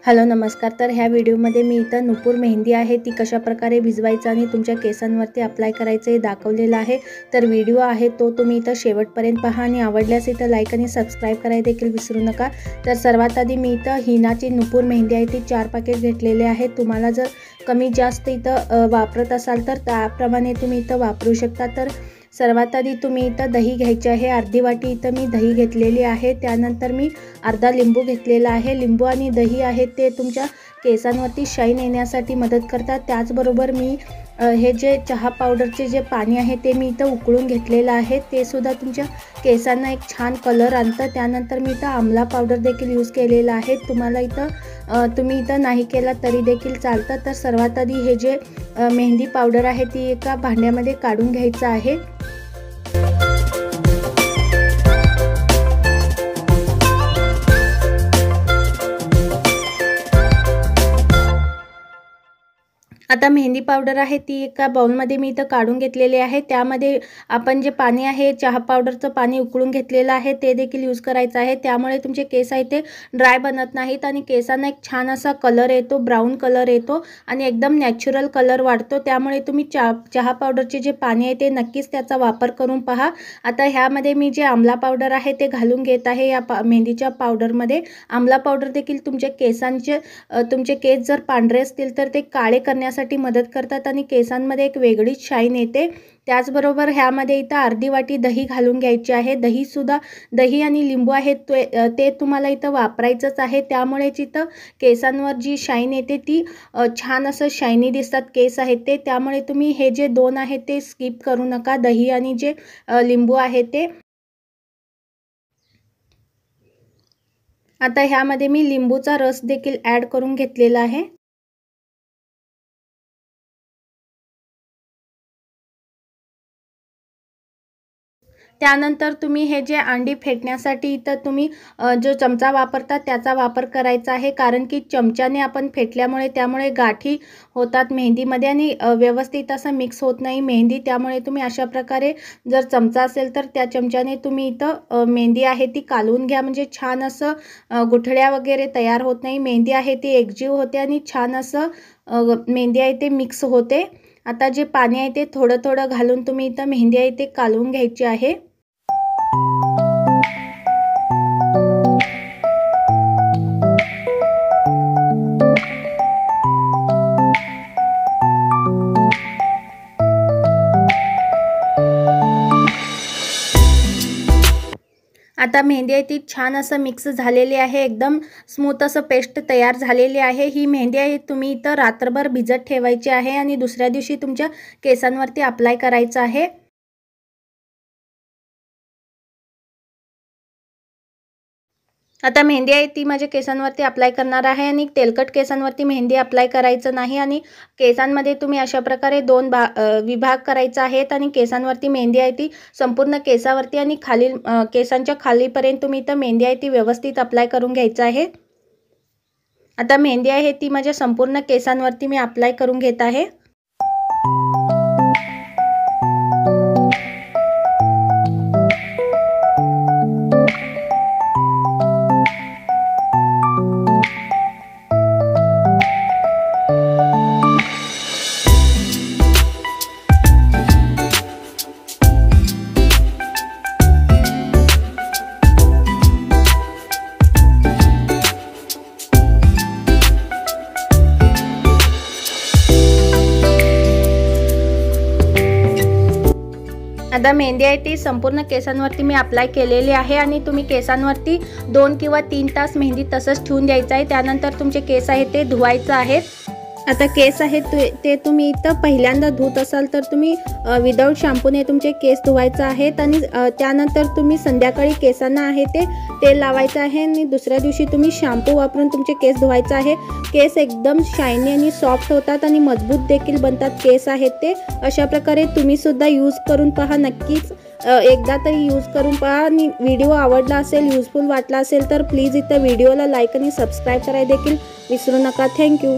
Hello नमस्कार। तर ह्या व्हिडिओमध्ये मी इथं नुपूर मेहंदी आहे ती कशा प्रकारे भिजवायचं आणि तुमच्या केसांवरती अप्लाय करायचं हे दाखवलेलं आहे। तर व्हिडिओ आहे तो तुम्ही इथं शेवटपर्यंत पहा आणि आवडल्यास इथं लाईक आणि सबस्क्राइब करायला देखील विसरू नका। तर सर्वात आधी मी इथं हिनाची नुपूर मेहंदी आहे ती 4 पॅकेट घेतलेले आहेत। तुम्हाला जर कमी जास्त इथं वापरत असाल तर त्याप्रमाणे तुम्ही इथं वापरू शकता। तर सर्वात आधी तुम्ही इथं दही घ्यायचे आहे। अर्धी वाटी इथं मी दही घेतलेली आहे। त्यानंतर मी अर्धा लिंबू घेतलेला आहे। लिंबू आणि दही आहे ते तुमच्या केसांवरती शाईन येण्यासाठी मदत करतात। त्याचबरोबर मी हे जे चहा पावडरचे जे पाणी आहे ते मी इथं उकळून घेतलेलं आहे। ते सुद्धा तुमच्या केसांना एक छान कलर आणतं। त्यानंतर मी इथं आमला पावडर देखील यूज केलेला आहे। तुम्ही इथं नाही केला तरी देखील चालतं। तर सर्वात आधी हे जे मेहंदी पावडर आहे ती एका भांड्यामध्ये काढून घ्यायचं आहे। आता मेहंदी पावडर आहे ती एका बाउलमध्ये मी इथं काढून घेतलेली आहे। त्यामध्ये आपण जे पाणी आहे चहा पावडरचं पाणी उकळून घेतलेलं आहे ते देखील यूज करायचं आहे। त्यामुळे तुमचे केस आहे ते ड्राय बनत नाहीत आणि केसांना एक छान असा कलर येतो, ब्राऊन कलर येतो आणि एकदम नॅचरल कलर वाढतो। त्यामुळे तुम्ही चहा पावडरचे जे पाणी आहे ते नक्कीच त्याचा वापर करून पहा। आता ह्यामध्ये मी जे आमला पावडर आहे ते घालून घेत आहे। या मेहंदीच्या पावडरमध्ये आमला पावडर देखील तुमचे केस जर पांढरे असतील तर ते काळे करण्यासाठी मदत करतात आणि केसांमध्ये एक वेगळीच शाईन येते। त्याचबरोबर ह्यामध्ये इथं अर्धी वाटी दही घालून घ्यायची आहे। दही आणि लिंबू आहे ते तुम्हाला इथं वापरायचंच आहे। त्यामुळेच इथं केसांवर जी शाईन येते ती छान असं शायनी दिसतात केस आहेत ते। त्यामुळे तुम्ही हे जे दोन आहेत ते स्किप करू नका, दही आणि जे लिंबू आहे ते। आता ह्यामध्ये मी लिंबूचा रस देखील ॲड करून घेतलेला आहे। त्यानंतर तुम्ही हे जे अंडी फेटण्यासाठी इथं तुम्ही जो चमचा वापरता त्याचा वापर करायचा आहे। कारण की चमच्याने आपण फेटल्यामुळे त्यामुळे गाठी होतात मेहंदीमध्ये आणि व्यवस्थित असं मिक्स होत नाही मेहंदी। त्यामुळे तुम्ही अशा प्रकारे जर चमचा असेल तर त्या चमच्याने तुम्ही इथं मेहंदी आहे ती कालवून घ्या। म्हणजे छान असं गुठळ्या वगैरे तयार होत नाही, मेहंदी आहे ती एकजीव होते आणि छान असं मेहंदी आहे ते मिक्स होते। आता जे पाणी आहे ते थोडं थोडं घालून तुम्ही इथं मेहंदी आहे ते कालवून घ्यायची आहे। आता मेहंदी आहे ती छान असं मिक्स झालेली आहे, एकदम स्मूथ असं पेस्ट तयार झालेली आहे। ही मेहंदी आहे तुम्ही इथं रात्रभर भिजत ठेवायची आहे आणि दुसऱ्या दिवशी तुमच्या केसांवरती अप्लाय करायचं आहे। आता मेहंदी आहे ती माझ्या केसांवरती अप्लाय करणार आहे आणि तेलकट केसांवरती मेहंदी अप्लाय करायचं नाही आणि केसांमध्ये तुम्ही अशा प्रकारे दोन विभाग करायचे आहेत आणि केसांवरती मेहंदी आहे ती संपूर्ण केसावरती आणि केसांच्या खालीपर्यंत तुम्ही इथं मेहंदी आहे ती व्यवस्थित अप्लाय करून घ्यायचं आहे। आता मेहंदी आहे ती माझ्या संपूर्ण केसांवरती मी अप्लाय करून घेत आहे। आता मेहंदी आहे ती संपूर्ण केसांवरती मी अप्लाय केलेली आहे आणि तुम्ही केसांवरती 2 किंवा 3 तास मेहंदी तसंच ठेवून द्यायचं आहे। त्यानंतर तुमचे केस आहे ते धुवायचं आहे। आता केस आहेत ते तुम्ही इथं पहिल्यांदा धुत असाल तर तुम्ही विदाऊट शॅम्पूने तुमचे केस धुवायचे आहेत आणि त्यानंतर तुम्ही संध्याकाळी केसांना आहे ते तेल लावायचं आहे आणि दुसऱ्या दिवशी तुम्ही शॅम्पू वापरून तुमचे केस धुवायचे आहे। केस एकदम शायनी आणि सॉफ्ट होतात आणि मजबूत देखील बनतात केस आहेत ते। अशा प्रकारे तुम्ही सुद्धा यूज करून पहा, नक्कीच एकदा तरी यूज करून पहा आणि व्हिडिओ आवडला असेल, यूजफुल वाटला असेल तर प्लीज इथं व्हिडिओला लाईक आणि सबस्क्राईब करायला देखील विसरू नका। थँक्यू।